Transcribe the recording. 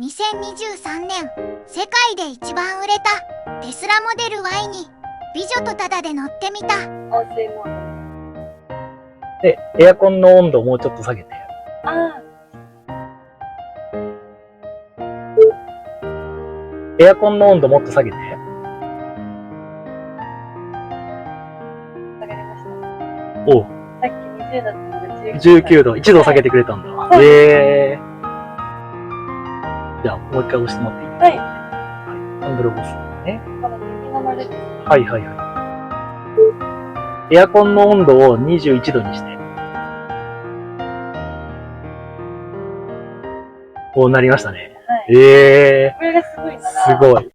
2023年、世界で一番売れたテスラモデル Y に美女とタダで乗ってみた。音声モード。で、エアコンの温度をもうちょっと下げて。エアコンの温度もっと下げて。下がりました。おう、さっき20だったのが19度、1度下げてくれたんだ。じゃあ、もう一回押してもらっていい？はい。ハンドルを押すね。この右の丸です。はいはいはい。エアコンの温度を21度にして。こうなりましたね。はい。ここれがすごいなら、すごい。